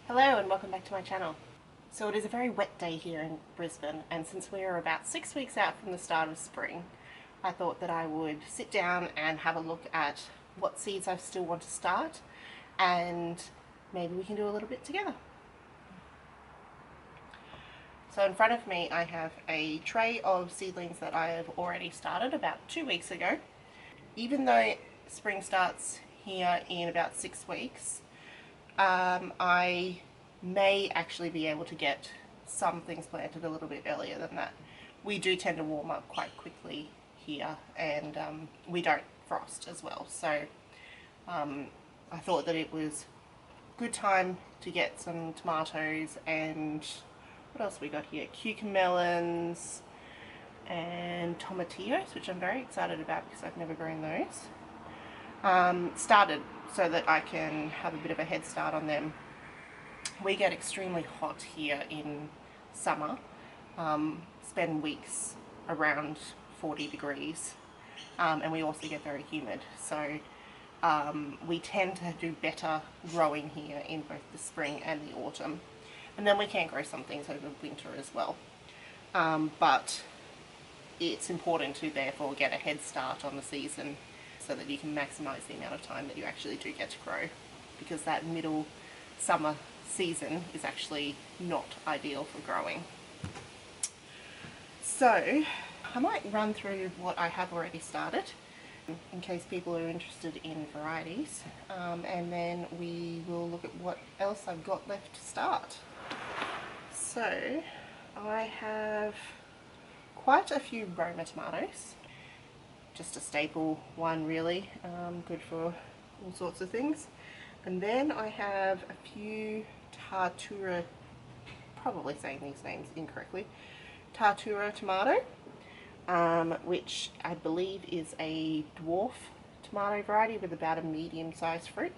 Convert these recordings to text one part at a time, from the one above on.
Hello and welcome back to my channel. So it is a very wet day here in Brisbane, and since we are about 6 weeks out from the start of spring, I thought that I would sit down and have a look at what seeds I still want to start, and maybe we can do a little bit together. So in front of me I have a tray of seedlings that I have already started about 2 weeks ago. Even though spring starts here in about 6 weeks, I may actually be able to get some things planted a little bit earlier than that. We do tend to warm up quite quickly here, and we don't frost as well, so I thought that it was a good time to get some tomatoes and what else we got here? Cucamelons and tomatillos, which I'm very excited about because I've never grown those. Started so that I can have a bit of a head start on them. We get extremely hot here in summer, spend weeks around 40 degrees, and we also get very humid, so we tend to do better growing here in both the spring and the autumn, and then we can grow some things over winter as well, but it's important to therefore get a head start on the season so that you can maximize the amount of time that you actually do get to grow, because that middle summer season is actually not ideal for growing. So I might run through what I have already started in case people are interested in varieties, and then we will look at what else I've got left to start. So I have quite a few Roma tomatoes. Just a staple one really, good for all sorts of things. And then I have a few Tartura, probably saying these names incorrectly, Tartura tomato, which I believe is a dwarf tomato variety with about a medium-sized fruit.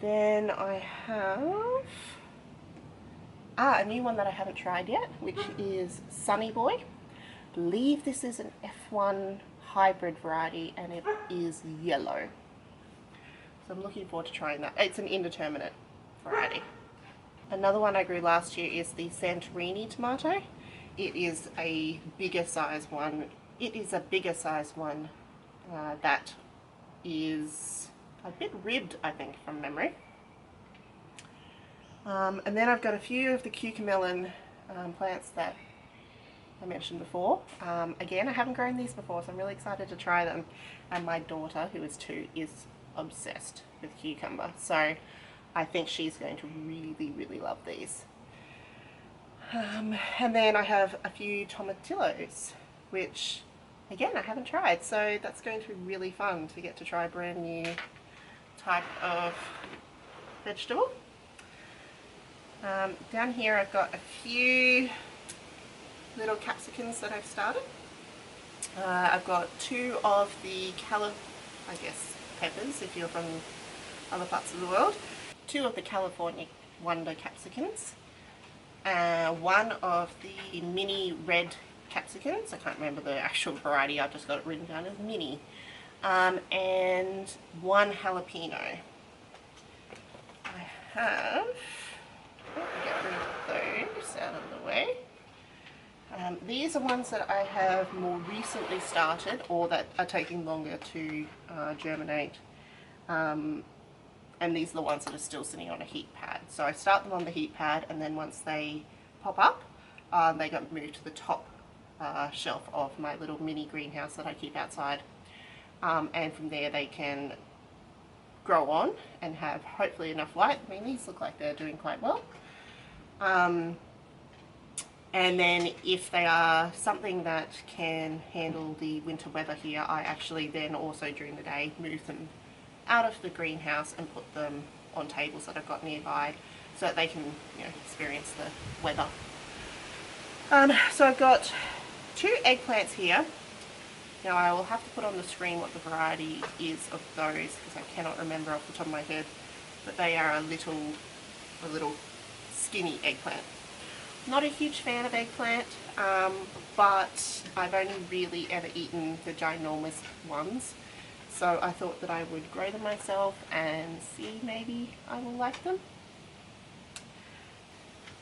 Then I have a new one that I haven't tried yet, which is Sunny Boy. I believe this is an F1 hybrid variety, and it is yellow. So I'm looking forward to trying that. It's an indeterminate variety. Another one I grew last year is the Santorini tomato. It is a bigger size one. It is a bigger size one that is a bit ribbed, I think, from memory. And then I've got a few of the cucamelon plants that I mentioned before. Again, I haven't grown these before, so I'm really excited to try them. And my daughter, who is 2, is obsessed with cucumber, so I think she's going to really, really love these. And then I have a few tomatillos, which again I haven't tried, so that's going to be really fun to get to try a brand new type of vegetable. Down here I've got a few little capsicums that I've started. I've got 2 of the peppers, if you're from other parts of the world. 2 of the California Wonder capsicums. 1 of the mini red capsicums. I can't remember the actual variety, I've just got it written down as mini. And 1 jalapeno. I have, get rid of those out of the way. These are ones that I have more recently started, or that are taking longer to germinate, and these are the ones that are still sitting on a heat pad. So I start them on the heat pad, and then once they pop up, they get moved to the top shelf of my little mini greenhouse that I keep outside, and from there they can grow on and have hopefully enough light. I mean, these look like they're doing quite well. And then if they are something that can handle the winter weather here, I actually then also during the day move them out of the greenhouse and put them on tables that I've got nearby so that they can, experience the weather. So I've got 2 eggplants here. Now I will have to put on the screen what the variety is of those because I cannot remember off the top of my head, but they are a little skinny eggplant. Not a huge fan of eggplant, but I've only really ever eaten the ginormous ones, So I thought that I would grow them myself and see maybe I will like them.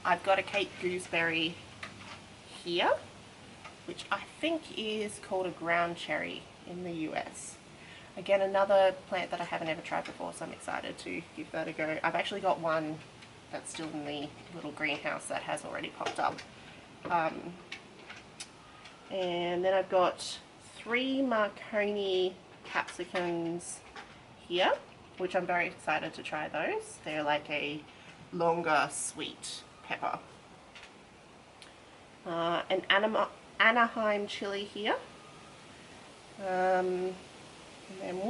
I've got a Cape gooseberry here, which I think is called a ground cherry in the US. Again, another plant that I haven't ever tried before, so I'm excited to give that a go. I've actually got one that's still in the little greenhouse that has already popped up. And then I've got 3 Marconi Capsicums here, which I'm very excited to try those. They're like a longer sweet pepper. An Anaheim chili here. And then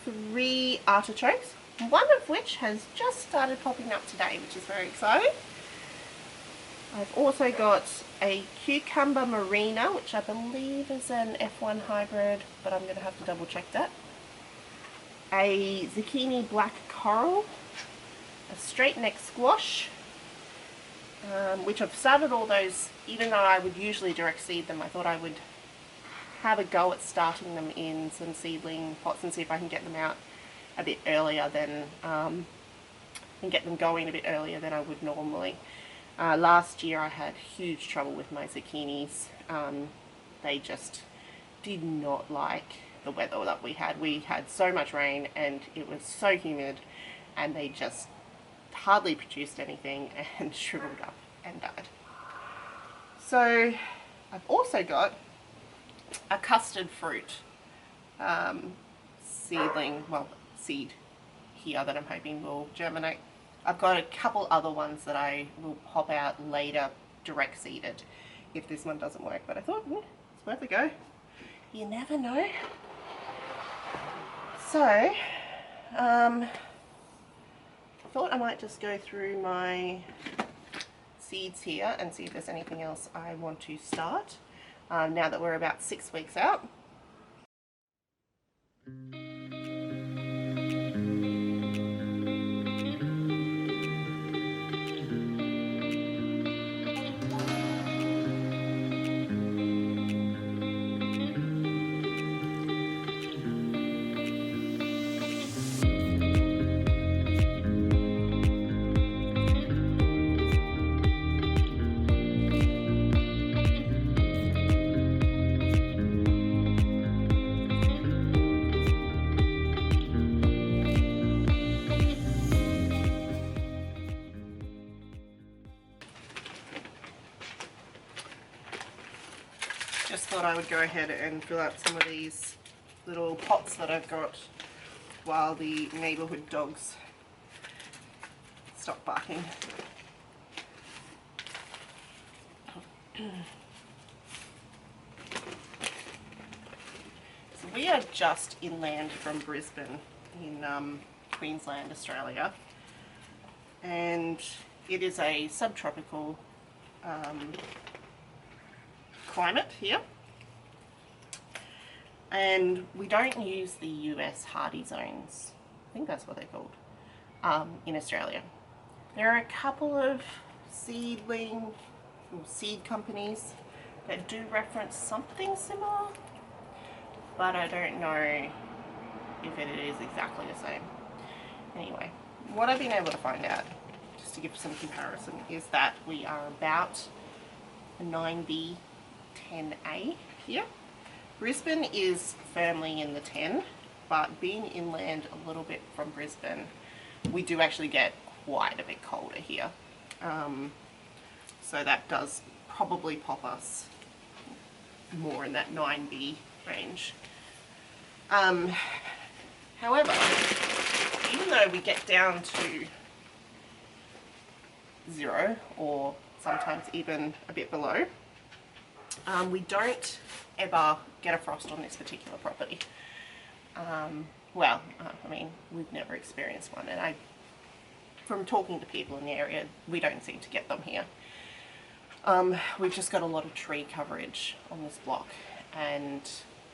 3 artichokes, one of which has just started popping up today, which is very exciting. I've also got a cucumber Marina, which I believe is an F1 hybrid, but I'm going to have to double check that. A zucchini black coral, a straight neck squash, which I've started all those, even though I would usually direct seed them. I thought I would have a go at starting them in some seedling pots and see if I can get them out a bit earlier than, and get them going a bit earlier than I would normally. Last year I had huge trouble with my zucchinis. They just did not like the weather that we had. We had so much rain and it was so humid, and they just hardly produced anything and shriveled up and died. So I've also got a custard fruit seed here that I'm hoping will germinate. I've got a couple other ones that I will pop out later direct seeded if this one doesn't work, but I thought it's worth a go. You never know. So I thought I might just go through my seeds here and see if there's anything else I want to start now that we're about 6 weeks out. Just thought I would go ahead and fill out some of these little pots that I've got while the neighbourhood dogs stop barking. So we are just inland from Brisbane in Queensland, Australia, and it is a subtropical climate here, and we don't use the US hardy zones. I think that's what they're called in Australia. There are a couple of seed companies that do reference something similar, but I don't know if it is exactly the same. Anyway, what I've been able to find out, just to give some comparison, is that we are about a 9B 10A here. Brisbane is firmly in the 10, but being inland a little bit from Brisbane, we do actually get quite a bit colder here. So that does probably pop us more in that 9B range. However, even though we get down to 0 or sometimes even a bit below, we don't ever get a frost on this particular property. I mean, we've never experienced one, and from talking to people in the area, we don't seem to get them here. We've just got a lot of tree coverage on this block, and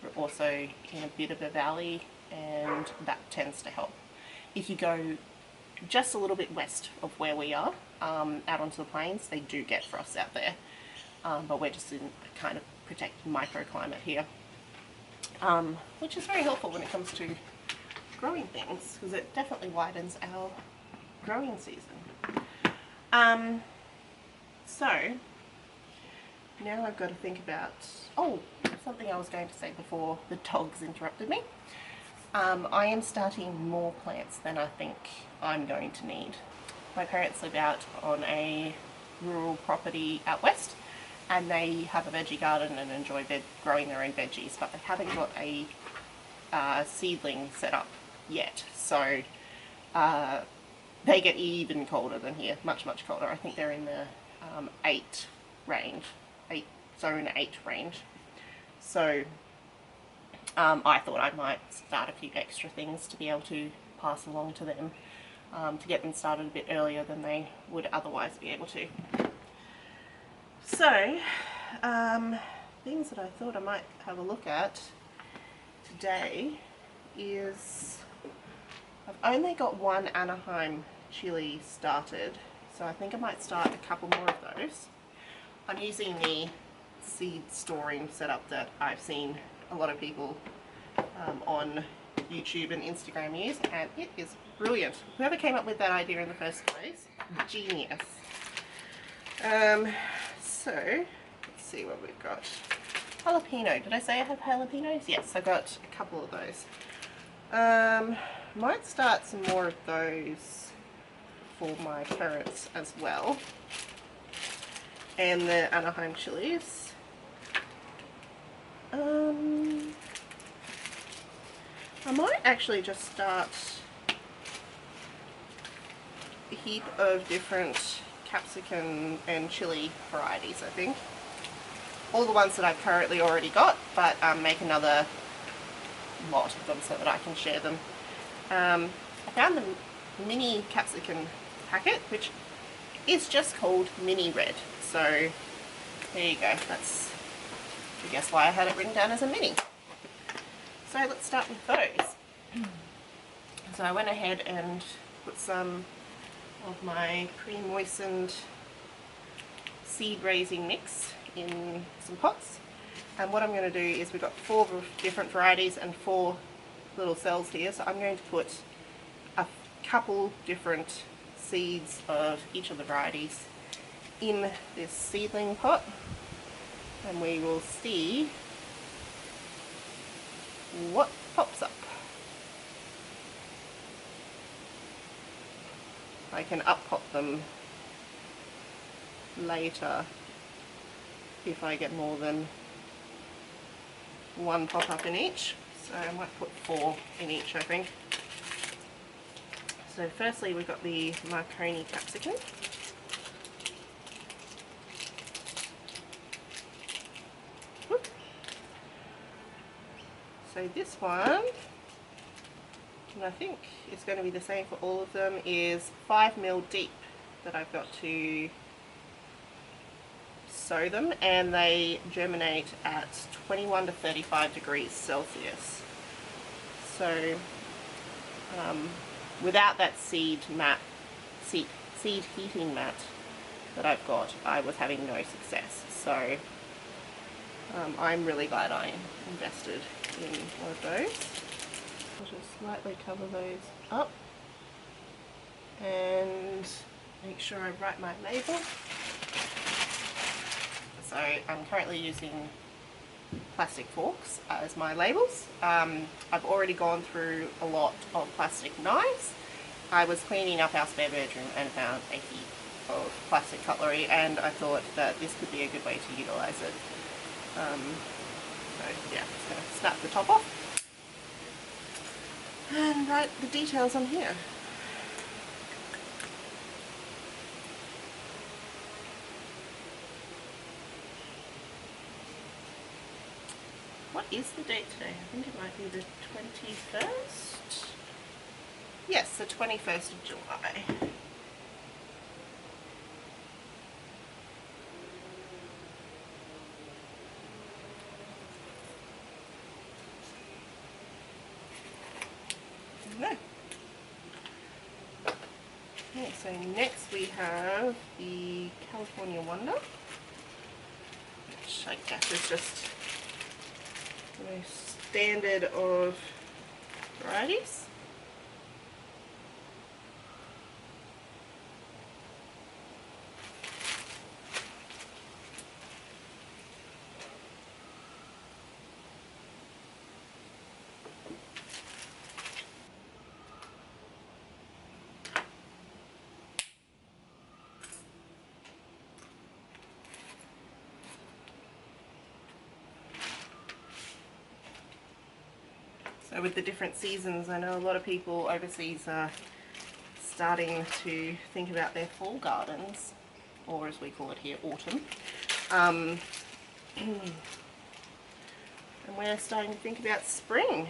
we're also in a bit of a valley, and that tends to help. If you go just a little bit west of where we are, out onto the plains, they do get frost out there. But we're just in a kind of protect microclimate here, which is very helpful when it comes to growing things, because it definitely widens our growing season. So now I've got to think about, oh, something I was going to say before the dogs interrupted me. I am starting more plants than I think I'm going to need. My parents live out on a rural property out west, and they have a veggie garden and enjoy growing their own veggies, but they haven't got a seedling set up yet. So they get even colder than here, much colder. I think they're in the 8 range, zone 8 range. So I thought I might start a few extra things to be able to pass along to them, to get them started a bit earlier than they would otherwise be able to. So things that I thought I might have a look at today is, I've only got one Anaheim chili started, so I think I might start a couple more of those. I'm using the seed storing setup that I've seen a lot of people on YouTube and Instagram use, and it is brilliant. Whoever came up with that idea in the first place, genius. So let's see what we've got. Jalapeno. Did I say I have jalapenos? Yes, I got a couple of those. Might start some more of those for my carrots as well, and the Anaheim chilies. I might actually just start a heap of different capsicum and chili varieties, I think. All the ones that I've currently already got, but make another lot of them so that I can share them. I found the mini capsicum packet, which is just called Mini Red. So there you go. That's, I guess, why I had it written down as a mini. So let's start with those. So I went ahead and put some of my pre-moistened seed raising mix in some pots, and what I'm going to do is, we've got 4 different varieties and 4 little cells here, so I'm going to put a couple different seeds of each of the varieties in this seedling pot, and we will see what pops up. I can up-pot them later if I get more than 1 pop-up in each. So I might put 4 in each, I think. So firstly we've got the Marconi Capsicum. Whoop. So this one, and I think it's going to be the same for all of them, is 5 mil deep that I've got to sow them, and they germinate at 21 to 35 degrees Celsius. So without that seed heating mat that I've got, I was having no success. So I'm really glad I invested in one of those. I'll just slightly cover those up and make sure I write my label. So I'm currently using plastic forks as my labels. I've already gone through a lot of plastic knives. I was cleaning up our spare bedroom and found a heap of plastic cutlery, and I thought that this could be a good way to utilise it. So yeah, I'm just going to snap the top off and write the details on here. What is the date today? I think it might be the 21st? Yes, the 21st of July. No. Okay, so next we have the California Wonder, which which I guess is just the most standard of varieties. So with the different seasons, I know a lot of people overseas are starting to think about their fall gardens, or as we call it here, autumn. And we're starting to think about spring.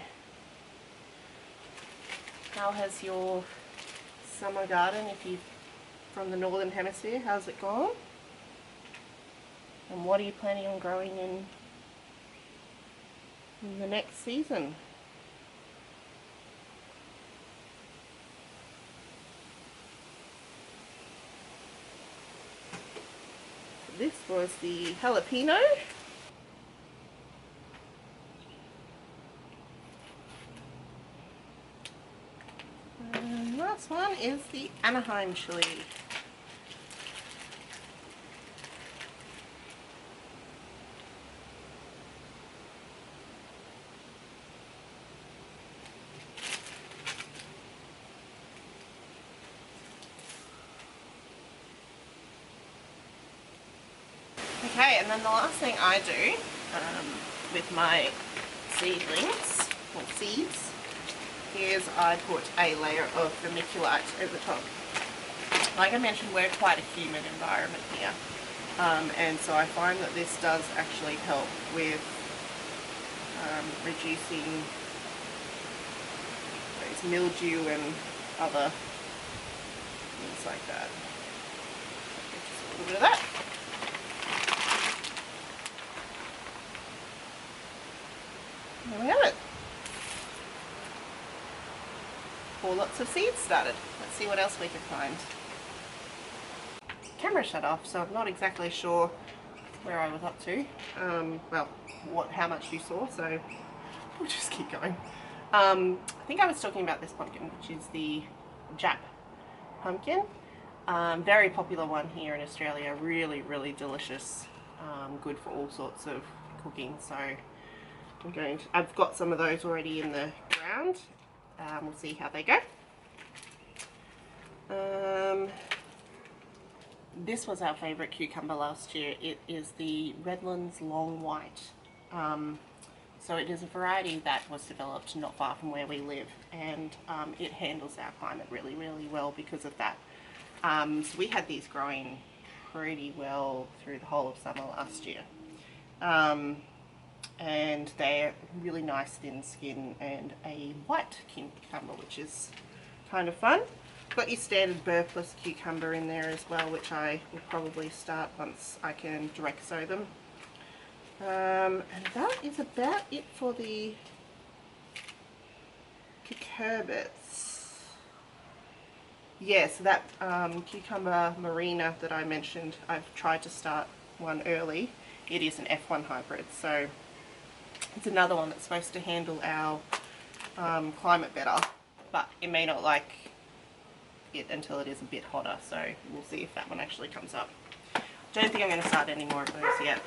How has your summer garden, if you're from the northern hemisphere, how's it gone? And what are you planning on growing in the next season? This was the jalapeno. And last one is the Anaheim chili. Okay, and then the last thing I do with my seedlings, or seeds, is I put a layer of vermiculite over the top. Like I mentioned, we're quite a humid environment here, and so I find that this does actually help with reducing those mildew and other things like that. Just a little bit of that. There we have it. 4 lots of seeds started. Let's see what else we can find. Camera shut off, so I'm not exactly sure where I was up to. Well, how much you saw, so we'll just keep going. I think I was talking about this pumpkin, which is the Jap pumpkin. Very popular one here in Australia. Really, really delicious. Good for all sorts of cooking. So I've got some of those already in the ground. We'll see how they go. This was our favourite cucumber last year. It is the Redlands Long White. So it is a variety that was developed not far from where we live, and it handles our climate really, really well because of that. So we had these growing pretty well through the whole of summer last year. And they're really nice thin skin and a white cucumber, which is kind of fun. Got your standard burpless cucumber in there as well, which I will probably start once I can direct sow them. And that is about it for the cucurbits. Yeah, so that cucumber Marina that I mentioned, I've tried to start one early. It is an F1 hybrid, so it's another one that's supposed to handle our climate better, but it may not like it until it is a bit hotter, so we'll see if that one actually comes up. Don't think I'm going to start any more of those yet.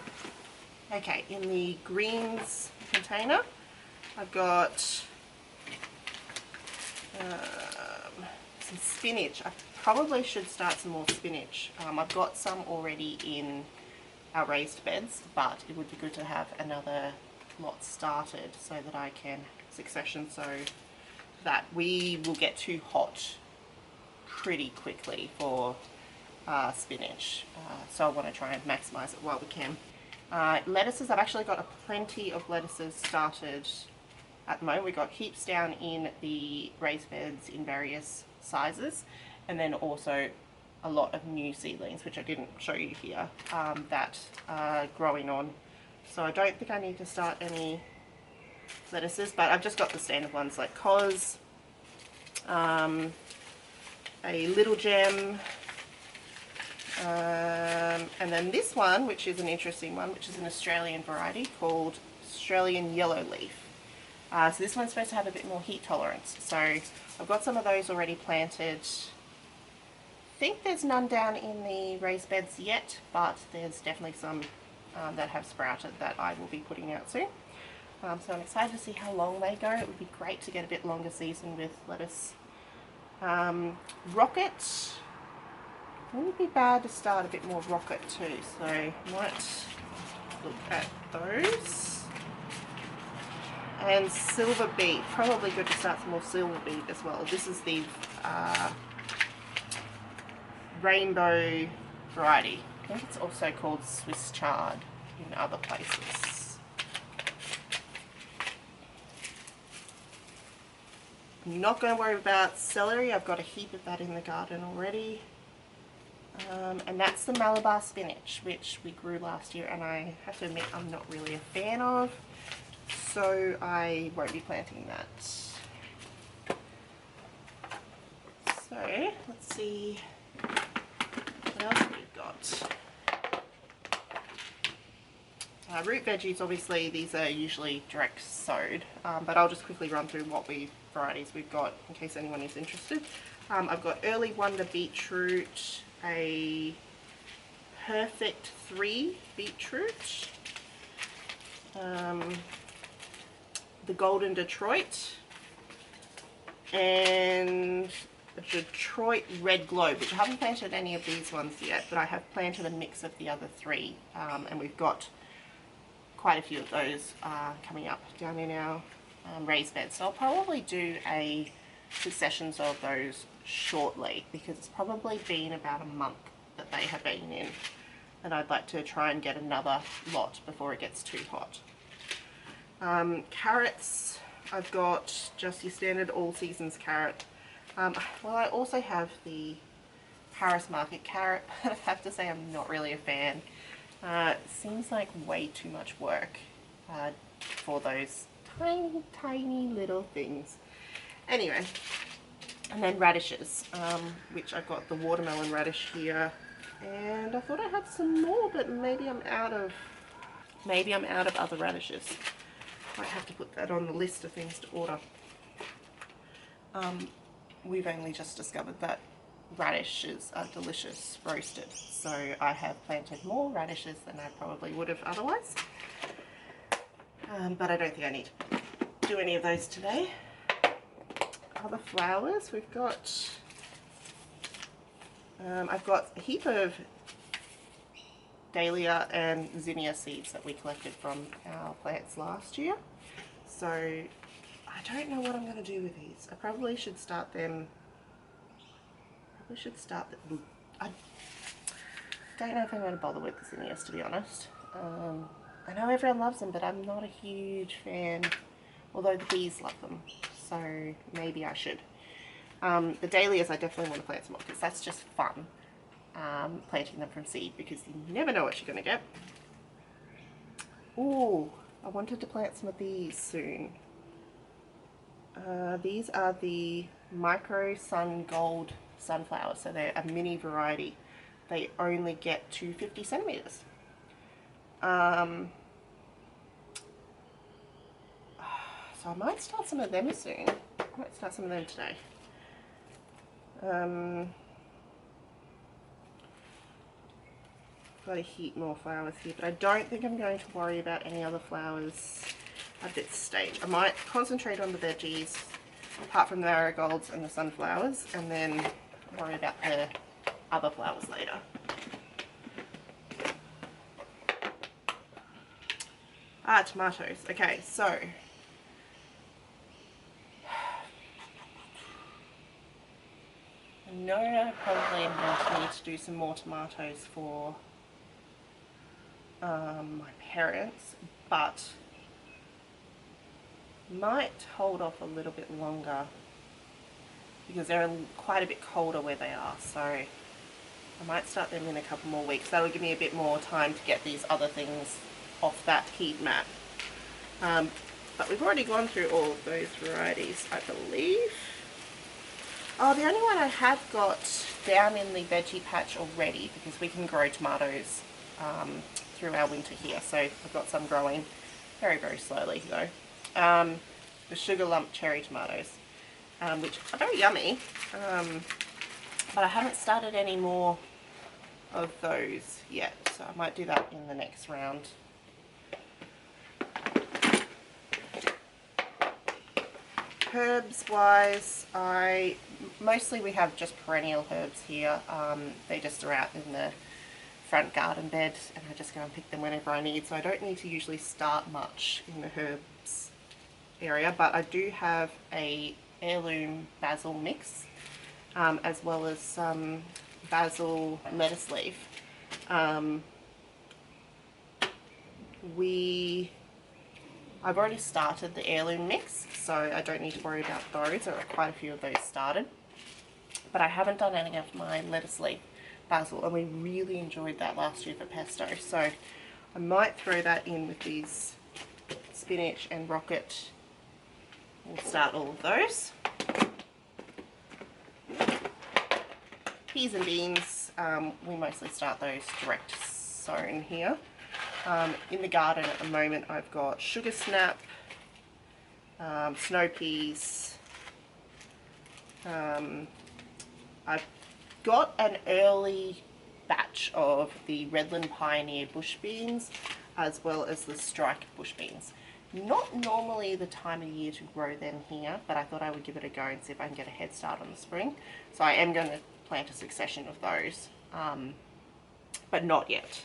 Okay, in the greens container, I've got some spinach. I probably should start some more spinach. I've got some already in our raised beds, but it would be good to have another lot started so that I can succession sow that. We will get too hot pretty quickly for spinach, so I want to try and maximize it while we can. Lettuces, I've actually got plenty of lettuces started at the moment. We've got heaps down in the raised beds in various sizes, and then also a lot of new seedlings, which I didn't show you here, that are growing on. So I don't think I need to start any lettuces, but I've just got the standard ones like cos, a little gem, And then this one, which is an interesting one, which is an Australian variety called Australian Yellow Leaf. So this one's supposed to have a bit more heat tolerance. So I've got some of those already planted. I think there's none down in the raised beds yet, but there's definitely some that have sprouted that I will be putting out soon. So I'm excited to see how long they go. It would be great to get a bit longer season with lettuce. Rocket, wouldn't be bad to start a bit more rocket too, so I might look at those. And silver beet, probably good to start some more silver beet as well. This is the rainbow variety. I think it's also called Swiss chard in other places. I'm not going to worry about celery. I've got a heap of that in the garden already. And that's the Malabar spinach, which we grew last year, and I have to admit I'm not really a fan of, so I won't be planting that. So let's see what else we've got. Root veggies, obviously these are usually direct sowed, but I'll just quickly run through what varieties we've got in case anyone is interested. I've got Early Wonder beetroot, a Perfect 3 beetroot, the Golden Detroit, and the Detroit Red Globe, which I haven't planted any of these ones yet, but I have planted a mix of the other three, and we've got quite a few of those coming up down in our raised beds. So I'll probably do a successions of those shortly, because it's probably been about a month that they have been in, and I'd like to try and get another lot before it gets too hot. Carrots, I've got just your standard all seasons carrot. Well, I also have the Paris Market carrot, but I have to say I'm not really a fan. It seems like way too much work for those tiny little things. Anyway, and then radishes, which I've got the watermelon radish here, and I thought I had some more, but maybe I'm out of other radishes. Might have to put that on the list of things to order. We've only just discovered that radishes are delicious roasted, so I have planted more radishes than I probably would have otherwise, but I don't think I need to do any of those today. Other flowers, we've got I've got a heap of dahlia and zinnia seeds that we collected from our plants last year, so I don't know what I'm going to do with these. I probably should start them. I don't know if I'm going to bother with the zinnias, to be honest. I know everyone loves them, but I'm not a huge fan, although the bees love them, so maybe I should. The dahlias I definitely want to plant some more, because that's just fun, planting them from seed, because you never know what you're going to get. Ooh, I wanted to plant some of these soon. These are the Micro Sun Gold sunflowers, so they're a mini variety. They only get to 50 centimeters. So I might start some of them soon. I might start some of them today. Got a heap more flowers here, but I don't think I'm going to worry about any other flowers at this stage. I might concentrate on the veggies, apart from the marigolds and the sunflowers, and then worry about the other flowers later. Tomatoes. Okay, so I know I probably am going to need to do some more tomatoes for my parents, but might hold off a little bit longer because they're quite a bit colder where they are, so I might start them in a couple more weeks. That'll give me a bit more time to get these other things off that heat map. But we've already gone through all of those varieties, I believe. Oh, the only one I have got down in the veggie patch already, because we can grow tomatoes through our winter here. So I've got some growing very, very slowly though. The sugar lump cherry tomatoes, which are very yummy, but I haven't started any more of those yet, so I might do that in the next round. Herbs wise, mostly we have just perennial herbs here. They just are out in the front garden bed, and I just go and pick them whenever I need, so I don't need to usually start much in the herbs area. But I do have a heirloom basil mix, as well as some basil lettuce leaf. I've already started the heirloom mix, so I don't need to worry about those. There are quite a few of those started, but I haven't done any of my lettuce leaf basil, and we really enjoyed that last year for pesto, so I might throw that in with these spinach and rocket. We'll start all of those. Peas and beans, we mostly start those direct sown here. In the garden at the moment I've got sugar snap, snow peas, I've got an early batch of the Redland Pioneer bush beans, as well as the strike bush beans. Not normally the time of year to grow them here, but I thought I would give it a go and see if I can get a head start on the spring. So I am going to plant a succession of those, but not yet.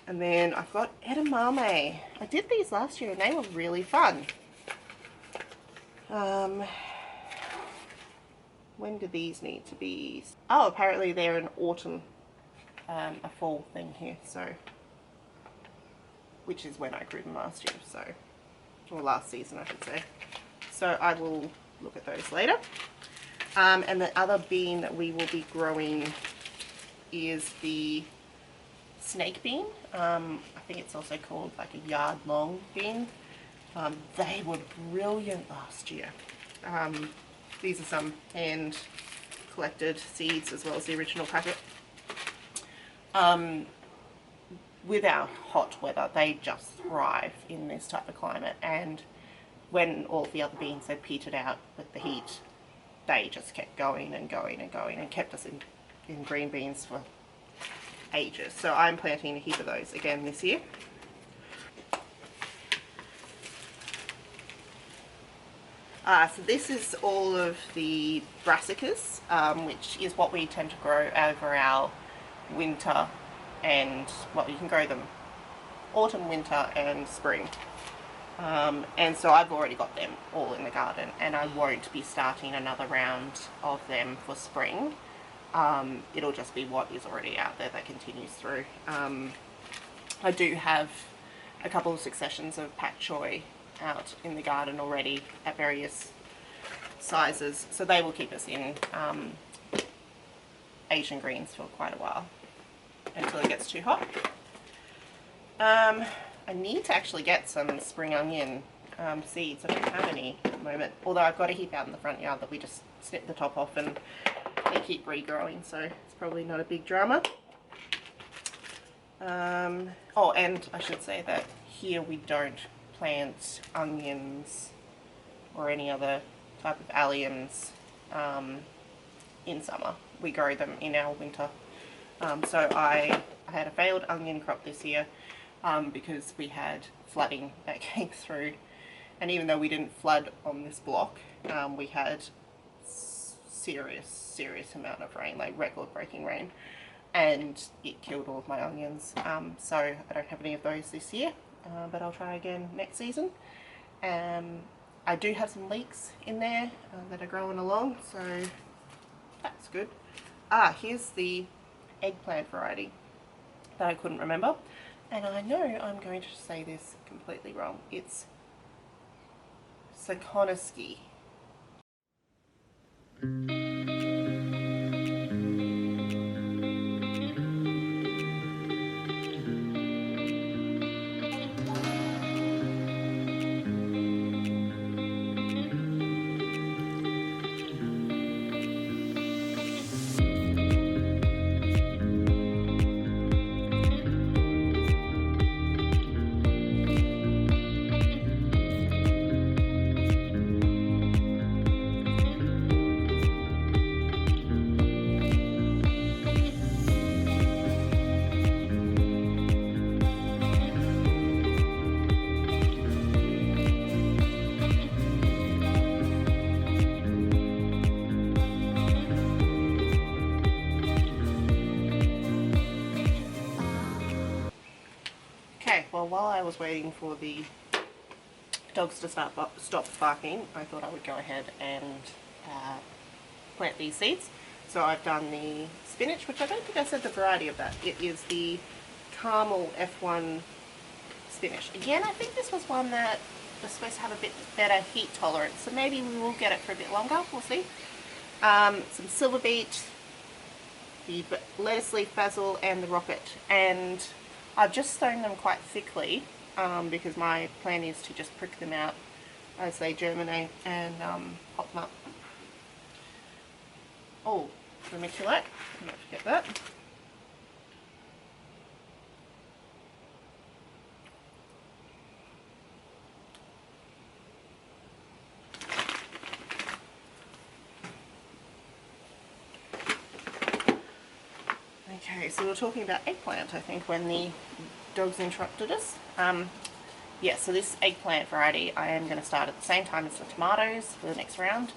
And then I've got edamame. I did these last year and they were really fun. When do these need to be? Oh, apparently they're an autumn, a fall thing here, so, which is when I grew them last year, so, or last season I should say. So I will look at those later. And the other bean that we will be growing is the snake bean. I think it's also called like a yard long bean. They were brilliant last year. These are some hand collected seeds as well as the original packet. With our hot weather, they just thrive in this type of climate, and when all the other beans had petered out with the heat, they just kept going and going and going and kept us in green beans for ages. So I'm planting a heap of those again this year. So this is all of the brassicas, which is what we tend to grow over our winter, and well, you can grow them autumn, winter and spring. And so I've already got them all in the garden, and I won't be starting another round of them for spring. It'll just be what is already out there that continues through. I do have a couple of successions of pak choi out in the garden already at various sizes, so they will keep us in Asian greens for quite a while until it gets too hot. I need to actually get some spring onion seeds. I don't have any at the moment, although I've got a heap out in the front yard that we just snip the top off and they keep regrowing, so it's probably not a big drama. Oh, and I should say that here we don't plant onions or any other type of alliums in summer. We grow them in our winter. So I had a failed onion crop this year because we had flooding that came through, and even though we didn't flood on this block, we had serious amount of rain, like record-breaking rain, and it killed all of my onions. So I don't have any of those this year, but I'll try again next season. I do have some leeks in there that are growing along, so that's good. Here's the eggplant variety that I couldn't remember, and I know I'm going to say this completely wrong. It's Tsakoniki. while I was waiting for the dogs to stop barking, I thought I would go ahead and plant these seeds. So I've done the spinach, which I don't think I said the variety of that. It is the Caramel F1 spinach. Again, I think this was one that was supposed to have a bit better heat tolerance, so maybe we will get it for a bit longer, we'll see. Some silver beet, the lettuce leaf basil, and the rocket. And I've just sown them quite thickly because my plan is to just prick them out as they germinate and pop them up. Oh, vermiculite, don't forget that. Okay, so we were talking about eggplant, I think, when the dogs interrupted us. Yeah, so this eggplant variety I am going to start at the same time as the tomatoes for the next round,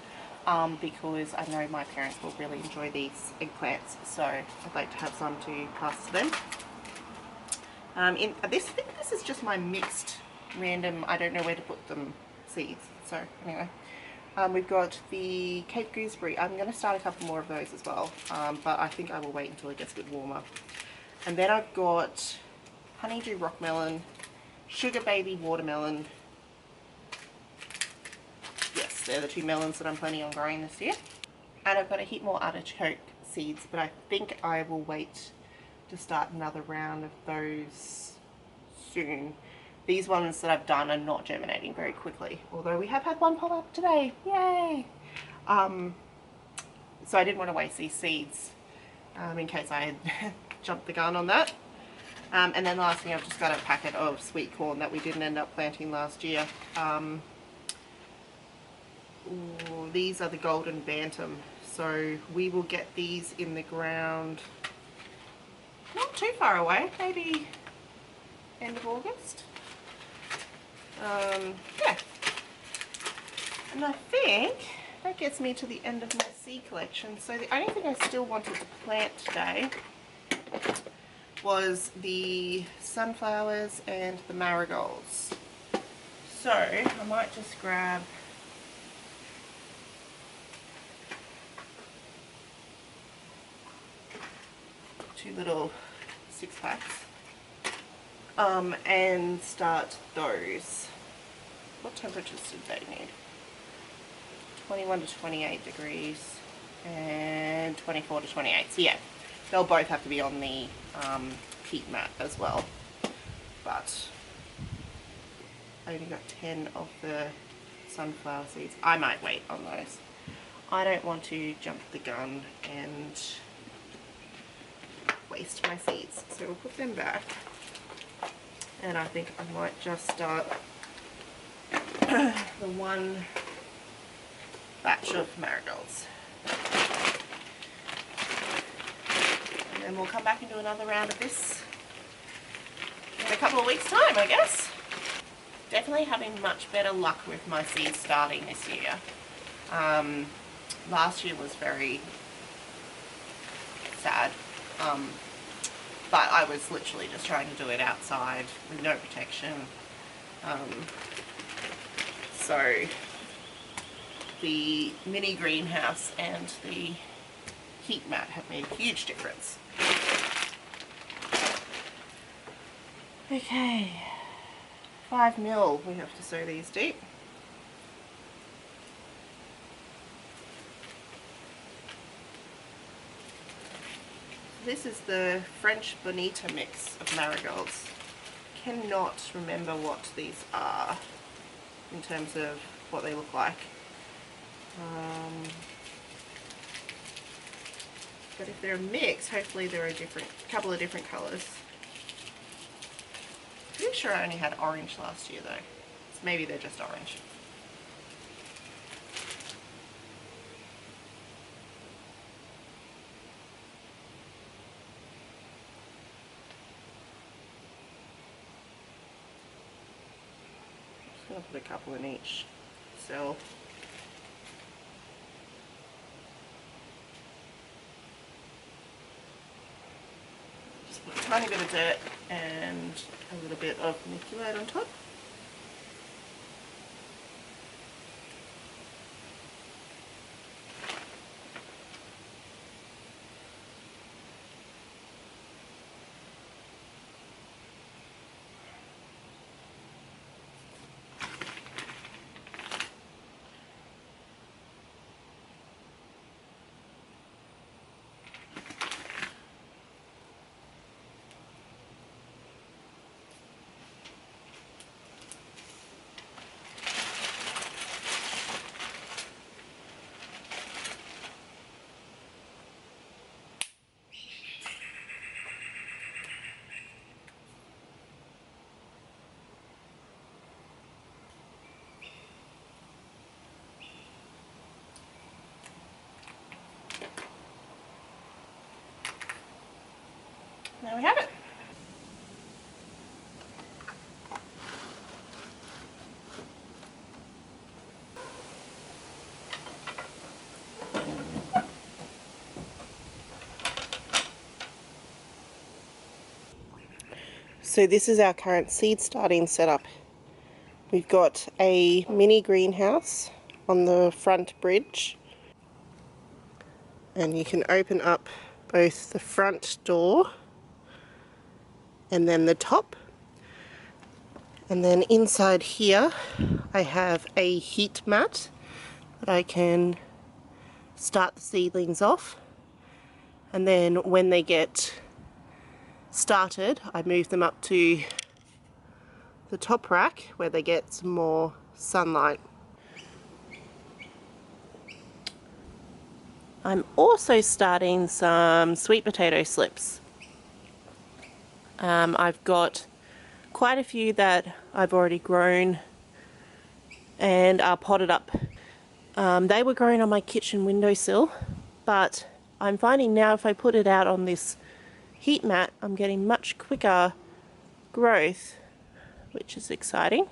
because I know my parents will really enjoy these eggplants, so I'd like to have some to pass to them. I think this is just my mixed random, I don't know where to put them, seeds. So anyway, we've got the Cape Gooseberry. I'm going to start a couple more of those as well, but I think I will wait until it gets a bit warmer. And then I've got Honeydew Rockmelon, Sugar Baby Watermelon. Yes, they're the two melons that I'm planning on growing this year. And I've got a heap more artichoke seeds, but I think I will wait to start another round of those soon. These ones that I've done are not germinating very quickly, although we have had one pop up today. Yay! So I didn't want to waste these seeds in case I had jumped the gun on that. And then the last thing, I've just got a packet of sweet corn that we didn't end up planting last year. These are the Golden Bantam, so we will get these in the ground not too far away, maybe end of August. Yeah, and I think that gets me to the end of my seed collection. So the only thing I still wanted to plant today was the sunflowers and the marigolds. So I might just grab two little 6-packs and start those. What temperatures did they need? 21 to 28 degrees and 24 to 28. So yeah, they'll both have to be on the heat mat as well. But I only got 10 of the sunflower seeds. I might wait on those. I don't want to jump the gun and waste my seeds. So we'll put them back. And I think I might just start the one batch of marigolds. And then we'll come back and do another round of this in a couple of weeks' time, I guess. Definitely having much better luck with my seeds starting this year. Last year was very sad. But I was literally just trying to do it outside with no protection. So the mini greenhouse and the heat mat have made a huge difference. Okay, 5 mil we have to sow these deep. This is the French bonita mix of marigolds. Cannot remember what these are in terms of what they look like. But if they're a mix, hopefully they're a couple of different colours. Pretty sure I only had orange last year though. So maybe they're just orange. I'm going to put a couple in each cell. Just put a tiny bit of dirt and a little bit of vermiculite on top. There we have it. So this is our current seed starting setup. We've got a mini greenhouse on the front bridge, and you can open up both the front door and then the top. And then inside here I have a heat mat that I can start the seedlings off, and then when they get started I move them up to the top rack where they get some more sunlight. I'm also starting some sweet potato slips. I've got quite a few that I've already grown and are potted up. They were growing on my kitchen windowsill, but I'm finding now if I put it out on this heat mat I'm getting much quicker growth, which is exciting.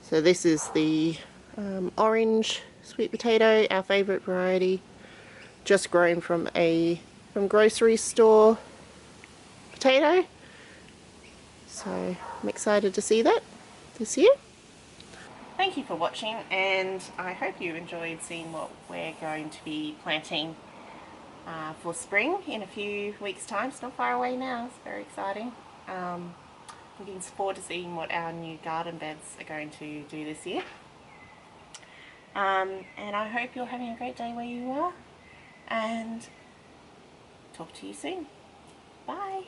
So this is the orange sweet potato, our favourite variety, just grown from grocery store potato. So I'm excited to see that this year. Thank you for watching, and I hope you enjoyed seeing what we're going to be planting for spring in a few weeks' time. It's not far away now, it's very exciting. Looking forward to seeing what our new garden beds are going to do this year. And I hope you're having a great day where you are, and talk to you soon. Bye.